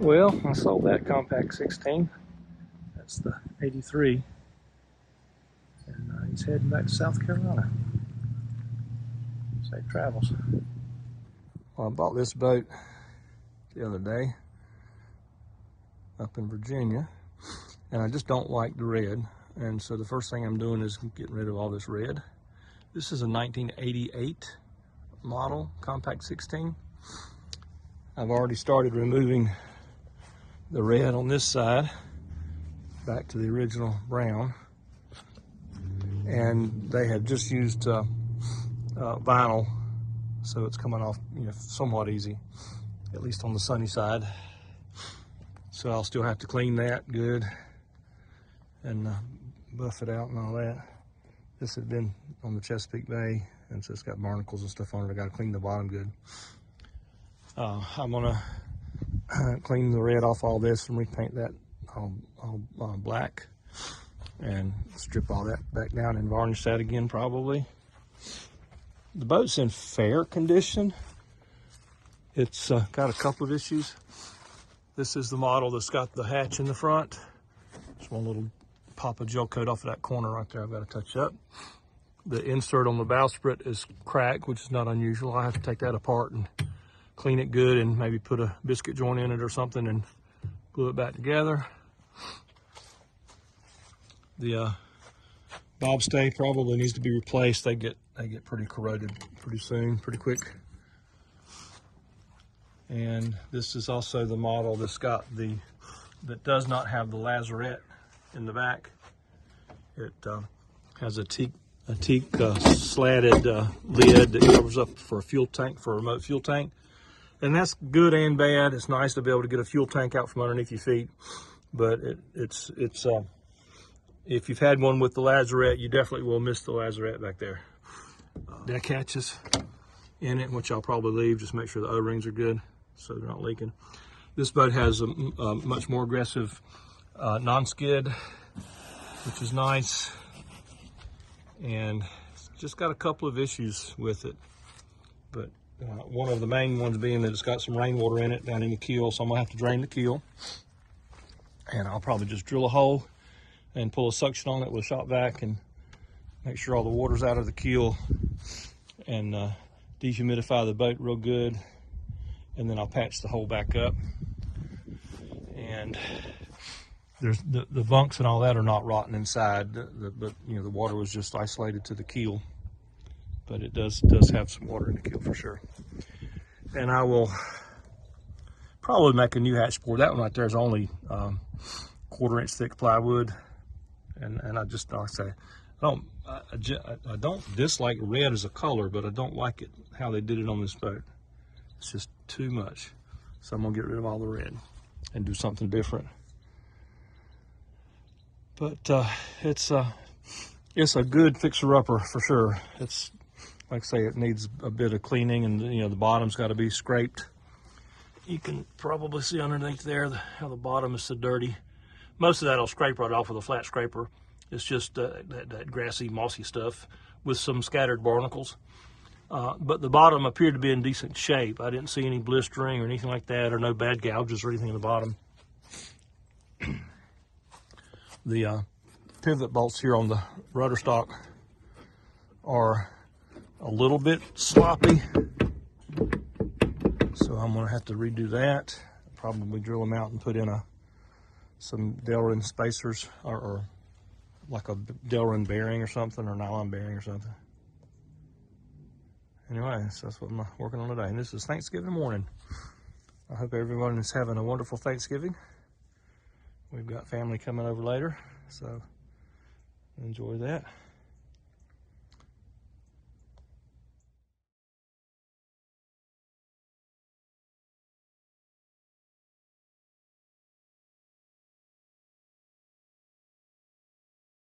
Well, I sold that Com-Pac 16. That's the 83. And he's heading back to South Carolina. Safe travels. Well, I bought this boat the other day up in Virginia, and I just don't like the red. And so the first thing I'm doing is getting rid of all this red. This is a 1988 model Com-Pac 16. I've already started removing the red on this side back to the original brown, and they have just used vinyl, so it's coming off somewhat easy, at least on the sunny side. So I'll still have to clean that good and buff it out and all that. This had been on the Chesapeake Bay, and so it's got barnacles and stuff on it. I got to clean the bottom good. I'm gonna clean the red off all this and repaint that all black, and strip all that back down and varnish that again probably. The boat's in fair condition. It's got a couple of issues. This is the model that's got the hatch in the front. Just one little pop of gel coat off of that corner right there I've got to touch up. The insert on the bowsprit is cracked, which is not unusual. I have to take that apart and clean it good and maybe put a biscuit joint in it or something and glue it back together. The bobstay probably needs to be replaced. They get pretty corroded pretty soon, pretty quick. And this is also the model that's got that does not have the lazarette in the back. It has a teak slatted lid that covers up for a fuel tank, for a remote fuel tank. And that's good and bad. It's nice to be able to get a fuel tank out from underneath your feet, but it's if you've had one with the lazarette, you definitely will miss the lazarette back there. Deck hatches in it, which I'll probably leave. Just make sure the O-rings are good so they're not leaking. This boat has a much more aggressive non-skid, which is nice, and it's just got a couple of issues with it. But one of the main ones being that it's got some rainwater in it down in the keel, so I'm gonna have to drain the keel, and I'll probably just drill a hole and pull a suction on it with a shop vac and make sure all the water's out of the keel, and dehumidify the boat real good, and then I'll patch the hole back up. And there's the bunks and all that are not rotten inside, but the water was just isolated to the keel. But it does have some water in the keel for sure. And I will probably make a new hatch board. That one right there is only 1/4 inch thick plywood, and I just, like I say, I don't dislike red as a color, but I don't like it how they did it on this boat. It's just too much. So I'm gonna get rid of all the red and do something different. But it's a good fixer-upper for sure. It's, like I say, it needs a bit of cleaning, and the bottom's got to be scraped. You can probably see underneath there how the bottom is so dirty. Most of that I'll scrape right off with a flat scraper. It's just that grassy, mossy stuff with some scattered barnacles. But the bottom appeared to be in decent shape. I didn't see any blistering or anything like that, or no bad gouges or anything in the bottom. The pivot bolts here on the rudder stock are a little bit sloppy, so I'm going to have to redo that. Probably drill them out and put in some Delrin spacers, or like a Delrin bearing or something, or nylon bearing or something. Anyway, so that's what I'm working on today. And this is Thanksgiving morning. I hope everyone is having a wonderful Thanksgiving. We've got family coming over later, so enjoy that.